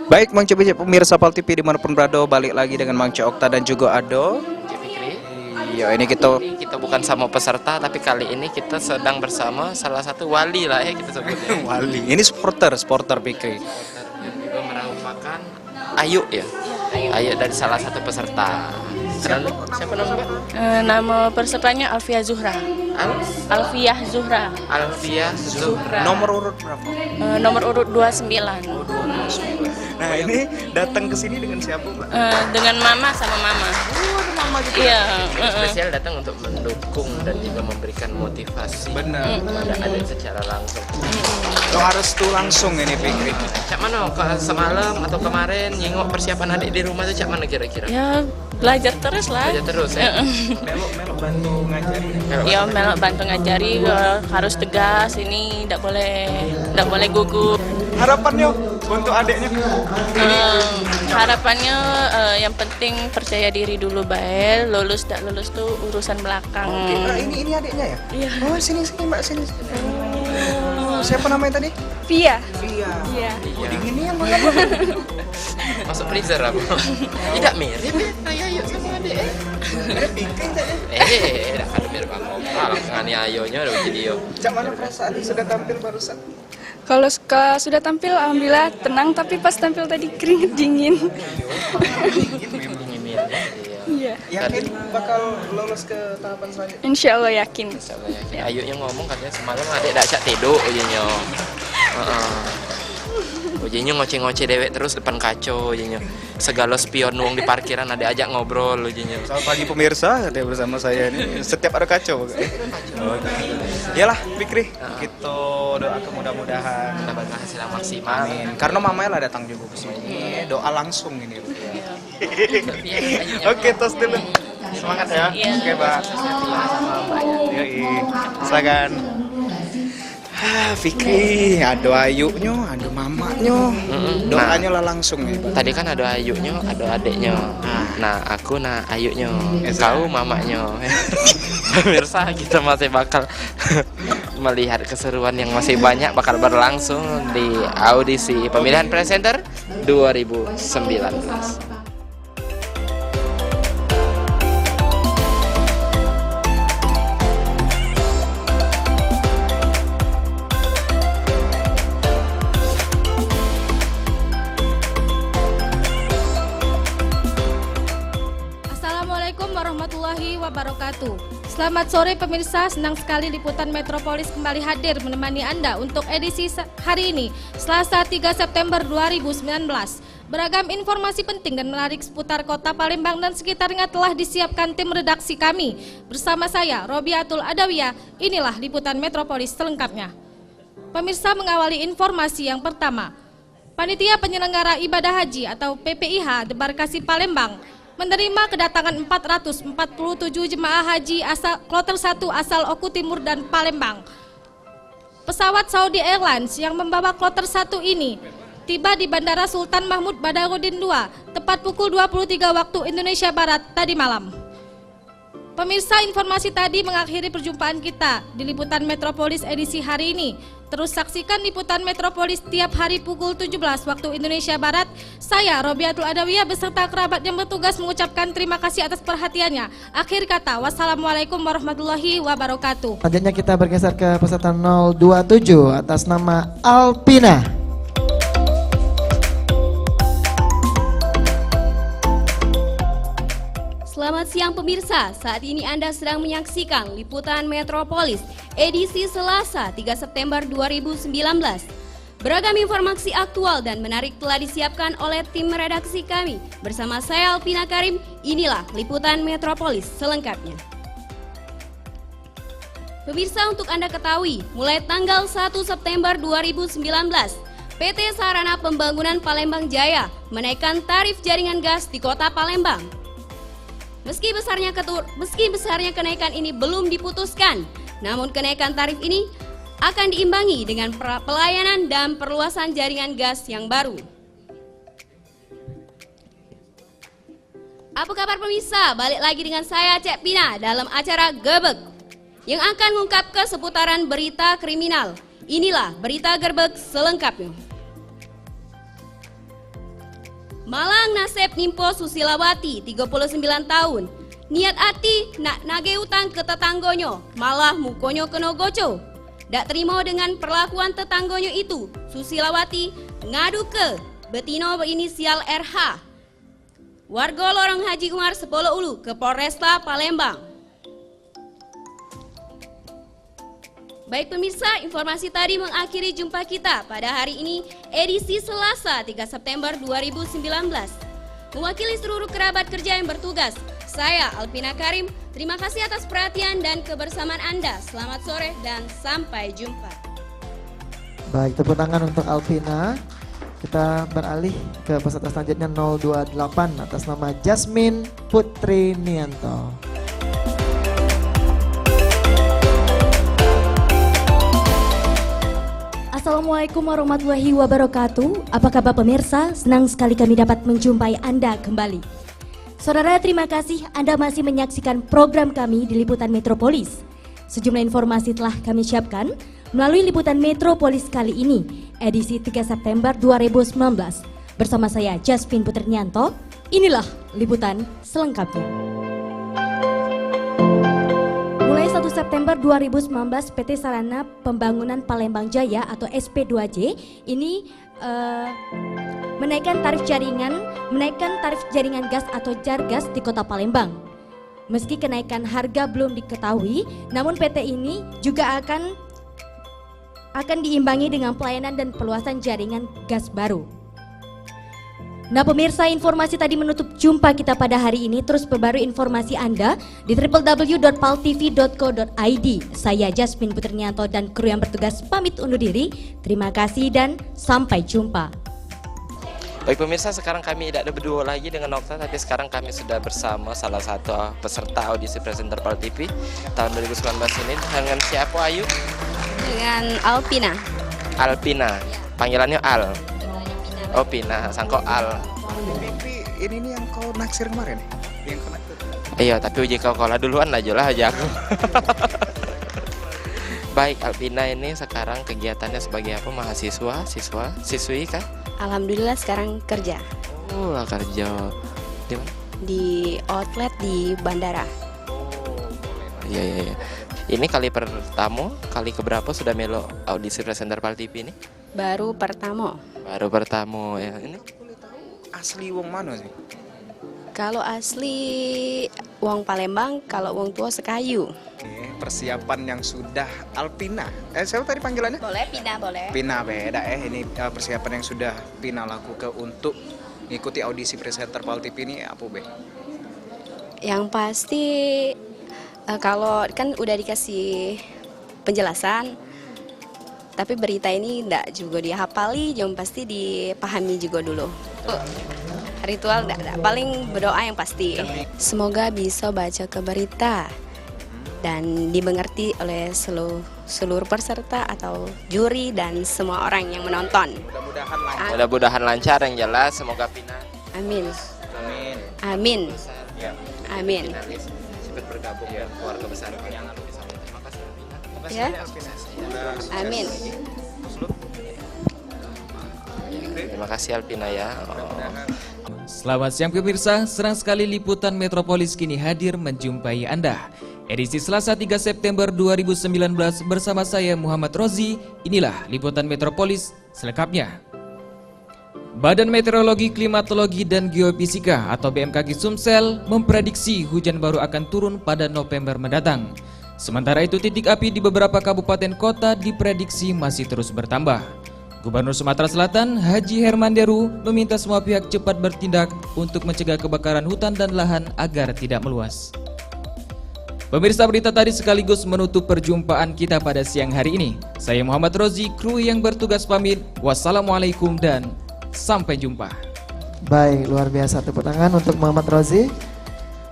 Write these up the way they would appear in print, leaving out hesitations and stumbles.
Baik, Mang Cobi pemirsa Pal TV dimanapun berada, balik lagi dengan Mang Okta dan juga Ado. Iya, ini kita bukan sama peserta, tapi kali ini kita sedang bersama salah satu wali lah ya kita sebutnya. Wali. Ini supporter Fikri. Yang juga merupakan Ayu ya. Ayu dari salah satu peserta. Siapa nama Mbak? Nama pesertanya Alfia Zuhra. Alfia Zuhra. Alfia Zuhra. Nomor urut berapa? Nomor urut 29. Nah, ini datang ke sini dengan siapa, Mbak? Dengan mama sama mama. Mama juga. Iya. Spesial datang untuk mendukung dan juga memberikan motivasi. Benar. Kepada adik secara langsung. Lo harus tuh langsung ini Fikri. Cak mana semalam atau kemarin nyingok persiapan adik di rumah tuh cak mana kira-kira? Ya belajar terus lah. Belajar terus ya. Melok bantu ngajari. Ya melok bantu ngajari, harus tegas, ini tidak boleh gugup. Harapannya untuk adiknya? Harapannya yang penting percaya diri dulu, baik. Lulus tak lulus tuh urusan belakang. Nah, ini adiknya ya? Iya. Oh, sini Mbak, sini. Siapa namanya tadi? Via. Iya. Dingin nih yang mana? Masuk freezer aku. Tidak mirip ya kayak Ayu sama adik. Mirip Fikri tadi. Dah kan mirip aku. Dengan Ayonya udah video. Cak mana perasaan sudah tampil barusan? Kalau sudah tampil, alhamdulillah tenang, tapi pas tampil tadi keringet dingin. Iya. Yakin bakal lolos ke tahapan selanjutnya? Insya Allah yakin. Ayunya ngomong katanya semalam adik dak cak tidur ujinya. Ujinya ngoceh-ngoceh dewek terus depan kaco ujinya. Segala spion nuang di parkiran ada ajak ngobrol ujinya. Selamat pagi pemirsa, ada bersama saya ini. Setiap ada kacau. Iyalah Fikri, kita doakan mudah-mudahan Dapat hasil yang maksimal. amin. Karena mamanya lah datang juga ke sini. Doa langsung ini. Oke, tos dulu. Semangat ya. Oke, Mbak. Yoi. Silakan. Fikri, ada Ayunya, ada mamanya. Doanya lah langsung nih. Tadi kan ada Ayunya, ada adiknya. Nah, aku Ayunya. Kau mamanya. Pemirsa, kita masih bakal melihat keseruan yang masih banyak bakal berlangsung di audisi pemilihan presenter 2019. Assalamualaikum warahmatullahi wabarakatuh. Selamat sore pemirsa, senang sekali Liputan Metropolis kembali hadir menemani Anda untuk edisi hari ini, Selasa 3 September 2019. Beragam informasi penting dan menarik seputar kota Palembang dan sekitarnya telah disiapkan tim redaksi kami. Bersama saya, Robiatul Adawiyah, inilah Liputan Metropolis selengkapnya. Pemirsa, mengawali informasi yang pertama. Panitia Penyelenggara Ibadah Haji atau PPIH Debarkasi Palembang menerima kedatangan 447 jemaah haji asal kloter 1 asal Oku Timur dan Palembang. Pesawat Saudi Airlines yang membawa kloter 1 ini tiba di Bandara Sultan Mahmud Badarudin II tepat pukul 23 waktu Indonesia Barat tadi malam. Pemirsa, informasi tadi mengakhiri perjumpaan kita di Liputan Metropolis edisi hari ini. Terus saksikan Liputan Metropolis tiap hari pukul 17 waktu Indonesia Barat. Saya, Robiatul Adawiyah, beserta kerabat yang bertugas mengucapkan terima kasih atas perhatiannya. Akhir kata, wassalamualaikum warahmatullahi wabarakatuh. Selanjutnya kita bergeser ke peserta 027 atas nama Alpina. Selamat siang pemirsa, saat ini Anda sedang menyaksikan Liputan Metropolis edisi Selasa 3 September 2019. Beragam informasi aktual dan menarik telah disiapkan oleh tim redaksi kami. Bersama saya Alpina Karim, inilah Liputan Metropolis selengkapnya. Pemirsa, untuk Anda ketahui, mulai tanggal 1 September 2019, PT Sarana Pembangunan Palembang Jaya menaikkan tarif jaringan gas di kota Palembang. Meski besarnya kenaikan ini belum diputuskan, namun kenaikan tarif ini akan diimbangi dengan pelayanan dan perluasan jaringan gas yang baru. Apa kabar pemirsa? Balik lagi dengan saya Cek Pina dalam acara Gebek yang akan mengungkap seputaran berita kriminal. Inilah berita Gerbek selengkapnya. Malang Nasib Nimpo Susilawati, 39 tahun. Niat ati nak nage utang ke tetanggonyo, malah mukonyo kena goco. Dak terima dengan perlakuan tetanggonyo itu, Susilawati ngadu ke betino berinisial RH. Warga Lorong Haji Umar 10 Ulu ke Polresta Palembang. Baik pemirsa, informasi tadi mengakhiri jumpa kita pada hari ini edisi Selasa 3 September 2019. Mewakili seluruh kerabat kerja yang bertugas, saya Alpina Karim, terima kasih atas perhatian dan kebersamaan Anda. Selamat sore dan sampai jumpa. Baik, tepuk tangan untuk Alpina. Kita beralih ke peserta selanjutnya 028 atas nama Jasmine Putri Nianto. Assalamualaikum warahmatullahi wabarakatuh. Apa kabar pemirsa? Senang sekali kami dapat menjumpai Anda kembali. Saudara, terima kasih Anda masih menyaksikan program kami di Liputan Metropolis. Sejumlah informasi telah kami siapkan melalui Liputan Metropolis kali ini, edisi 3 September 2019. Bersama saya Jasmine Putri Nianto, inilah Liputan selengkapnya. Mulai 1 September 2019, PT Sarana Pembangunan Palembang Jaya atau SP2J ini menaikkan tarif jaringan gas atau Jargas di Kota Palembang. Meski kenaikan harga belum diketahui, namun PT ini juga akan diimbangi dengan pelayanan dan perluasan jaringan gas baru. Nah pemirsa, informasi tadi menutup jumpa kita pada hari ini. Terus perbarui informasi Anda di www.paltv.co.id. Saya Jasmine Putri Nianto dan kru yang bertugas pamit undur diri. Terima kasih dan sampai jumpa. Baik pemirsa, sekarang kami tidak ada berdua lagi dengan Okta, tapi sekarang kami sudah bersama salah satu peserta audisi presenter Pal TV tahun 2019 ini. Dengan siapa, Ayu? Dengan Alpina. Alpina, panggilannya Al. Oh Pina, sangko Al. Mimpi ini nih yang kau naksir kemarin, yang kau naksir. Iya, tapi uji kau kalah duluan aja aku. Baik, Alpina ini sekarang kegiatannya sebagai apa? Mahasiswa, siswi kah? Alhamdulillah sekarang kerja Oh, kerja di mana? di outlet di bandara. Iya. Ini kali pertama, kali keberapa sudah melo audisi presenter Pal TV ini? Baru pertama. Baru pertama ya. Ini Asli wong mana sih? Kalau asli wong Palembang, kalau wong tua Sekayu. Persiapan yang sudah Alpina. Siapa tadi panggilannya? Boleh Pina, boleh. Pina beda ini persiapan yang sudah Pina lakukan untuk mengikuti audisi presenter Pal TV ini apa be? Yang pasti kalau kan udah dikasih penjelasan, tapi berita ini enggak juga dihafali, yang pasti dipahami juga dulu. Ritual paling berdoa yang pasti. Semoga bisa baca ke berita dan dimengerti oleh seluruh peserta atau juri dan semua orang yang menonton. mudah-mudahan lancar yang jelas, semoga Pina. Amin. Amin. Amin. Ya. Amin. Finalis sempat bergabung dengan keluarga besar Penyangan Lukis. Terima kasih Pina. Ya. Amin. Terima kasih Alpina ya. Selamat siang pemirsa, senang sekali Liputan Metropolis kini hadir menjumpai Anda. Edisi Selasa 3 September 2019 bersama saya Muhammad Rozi. Inilah Liputan Metropolis selengkapnya. Badan Meteorologi, Klimatologi, dan Geofisika atau BMKG Sumsel memprediksi hujan baru akan turun pada November mendatang. Sementara itu titik api di beberapa kabupaten kota diprediksi masih terus bertambah. Gubernur Sumatera Selatan Haji Herman Deru meminta semua pihak cepat bertindak untuk mencegah kebakaran hutan dan lahan agar tidak meluas. Pemirsa, berita tadi sekaligus menutup perjumpaan kita pada siang hari ini. Saya Muhammad Rozi, kru yang bertugas pamit. Wassalamualaikum dan sampai jumpa. Baik, luar biasa, tepuk tangan untuk Muhammad Rozi.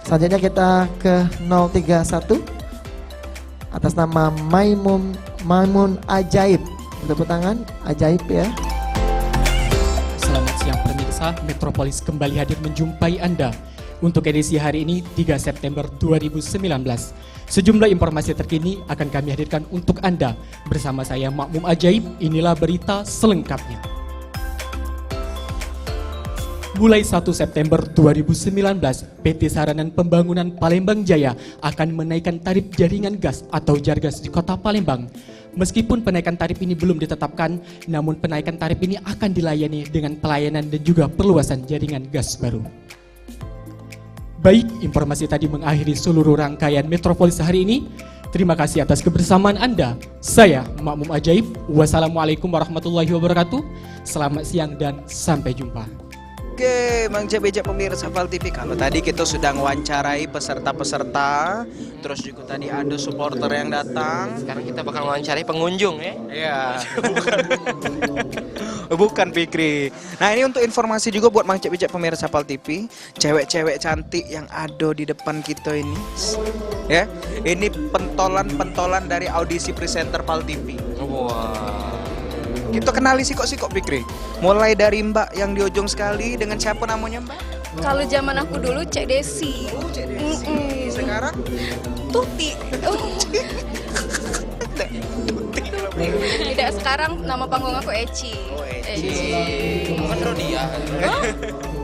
Selanjutnya kita ke 031 atas nama Maimun Ajaib. Tepuk tangan, ajaib ya. Selamat siang pemirsa, Metropolis kembali hadir menjumpai Anda untuk edisi hari ini 3 September 2019. Sejumlah informasi terkini akan kami hadirkan untuk Anda bersama saya Makmum Ajaib. Inilah berita selengkapnya. Mulai 1 September 2019, PT Sarana Pembangunan Palembang Jaya akan menaikkan tarif jaringan gas atau Jargas di Kota Palembang. Meskipun penaikan tarif ini belum ditetapkan, namun penaikan tarif ini akan dilayani dengan pelayanan dan juga perluasan jaringan gas baru. Baik, informasi tadi mengakhiri seluruh rangkaian Metropolis hari ini. Terima kasih atas kebersamaan Anda. Saya Makmum Ajaib. Wassalamualaikum warahmatullahi wabarakatuh. Selamat siang dan sampai jumpa. Oke, Mang Jabejak pemirsa Val TV. Kalau tadi kita sudah mewawancarai peserta-peserta, terus juga tadi ada supporter yang datang. Sekarang kita bakal mewawancarai pengunjung ya. Iya. Bukan Fikri. Nah, ini untuk informasi juga buat Mang Jabejak pemirsa Val TV, cewek-cewek cantik yang ada di depan kita ini. Ya, ini pentolan-pentolan dari audisi presenter Val TV. Wow. Kita kenali sikok-sikok Fikri. Mulai dari Mbak yang di ujung sekali, dengan siapa namanya Mbak? Kalau zaman aku dulu Cek Desi. Oh, Cek Desi. Sekarang? Tuti. Tidak, sekarang nama panggung aku Eci. Oh, Eci. Bukan Rodia. Oh,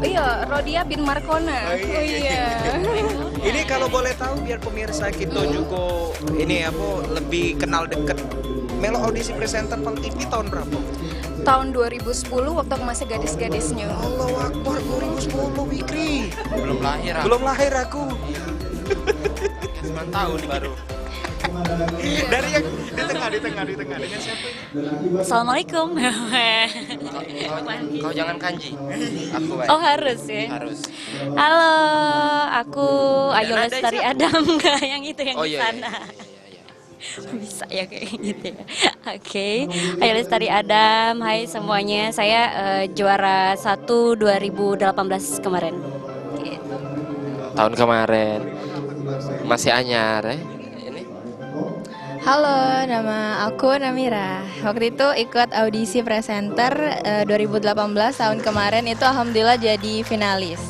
iya, Rodia bin Markona. Oh iya. Ini kalau boleh tahu biar pemirsa kita juga ini lebih kenal deket. Melo audisi presenter Val TV tahun berapa? Tahun 2010 waktu aku masih gadis-gadisnya. Allahu Akbar, 2010 Fikri. Belum lahir aku. Belum lahir aku. 9 tahun baru. Dari yang di tengah dengan siapa ini? Assalamualaikum. Kau jangan kanji. Aku baik. Oh harus ya. Harus. Halo, aku Ayu Dan ada Lestari siapa? Adam, nggak yang itu yang Oh, di iya, sana. Bisa ya kayak gitu ya. Oke. Ayu Lestari Adam. Hai semuanya. Saya juara 1 2018 kemarin. Gitu. Tahun kemarin. Masih anyar ya. Halo, nama aku Namira. Waktu itu ikut audisi presenter 2018 tahun kemarin itu alhamdulillah jadi finalis.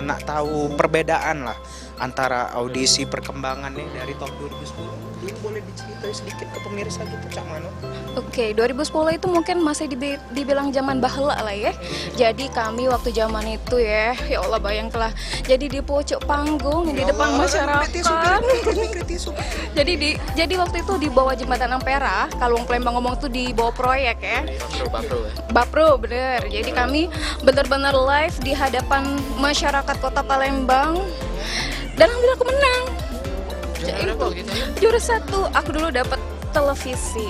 Nak tahu perbedaan lah antara audisi perkembangannya dari tahun 2010. Ini boleh diceritain sedikit ke pemirsa gitu, Cak Mano? Oke, 2010 itu mungkin masih dibilang zaman baheula lah ya. Jadi kami waktu zaman itu ya Allah bayangkanlah. Jadi di pucuk panggung di depan masyarakat. Jadi waktu itu di bawah jembatan Ampera, kalau Palembang ngomong tuh di bawah proyek ya. Bapro bener. Jadi kami benar-benar live di hadapan masyarakat Kota Palembang. Dan alhamdulillah aku menang. Juara 1. Aku dulu dapat televisi.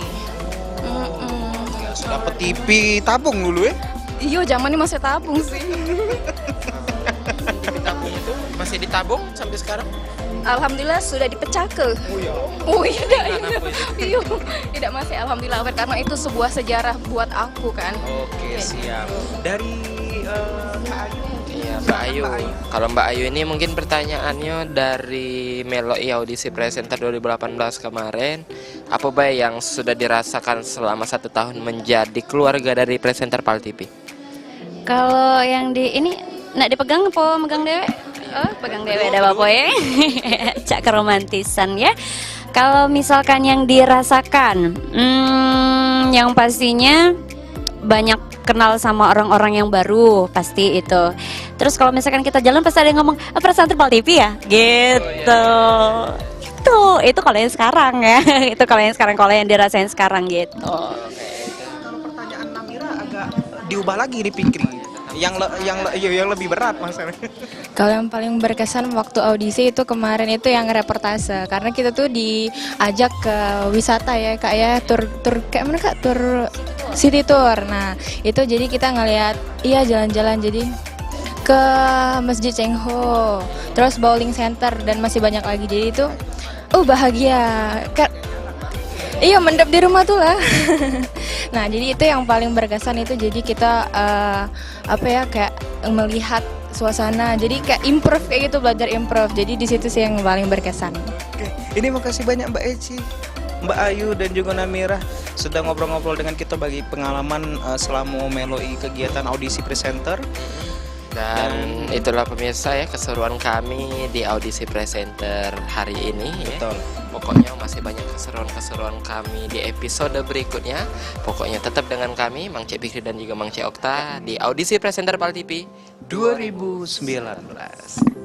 Dapat TV tabung dulu ya? Iya, zamannya masih tabung sih. Tabung itu masih ditabung sampai sekarang? Alhamdulillah sudah dipecah ke. Oh iya. Iya, tidak masih alhamdulillah karena itu sebuah sejarah buat aku kan. Oke, siap. Dari Mbak Ayu. Iya, Mbak Ayu. Kalau Mbak Ayu ini mungkin pertanyaannya dari Meloi audisi presenter 2018 kemarin, apa baik yang sudah dirasakan selama 1 tahun menjadi keluarga dari presenter Val TV? Kalau yang di ini nak dipegang apa megang dewe? Oh, pegang dewe ada apa ya? Cak keromantisan ya. Kalau misalkan yang dirasakan, yang pastinya banyak kenal sama orang-orang yang baru, pasti itu. Terus kalau misalkan kita jalan pasti ada yang ngomong, presenter Val TV ya? Gitu. Itu kalau yang sekarang ya. Itu kalau yang sekarang, kalau yang dirasain sekarang gitu. Kalau pertanyaan Namira agak diubah lagi di Fikri. Yang lebih berat masalahnya. Kalau yang paling berkesan waktu audisi itu kemarin itu yang reportase karena kita tuh diajak ke wisata ya Kak ya, tur kayak mana Kak, tur city tour. Nah, itu jadi kita ngelihat jalan-jalan jadi ke Masjid Cengho, terus bowling center dan masih banyak lagi. Jadi itu bahagia. Iya, mendap di rumah tuh lah. Nah, jadi itu yang paling berkesan itu. Jadi kita kayak melihat suasana. Jadi kayak improve kayak gitu, belajar improve. Jadi di situ sih yang paling berkesan. Oke, ini makasih banyak Mbak Eci, Mbak Ayu dan juga Namira sudah ngobrol-ngobrol dengan kita bagi pengalaman selama Meloi kegiatan audisi presenter. Dan itulah pemirsa ya keseruan kami di audisi presenter hari ini ya. Betul. Pokoknya masih banyak keseruan-keseruan kami di episode berikutnya. Pokoknya tetap dengan kami Mang Cek Fikri dan juga Mang Cek Okta di audisi presenter PAL TV 2019.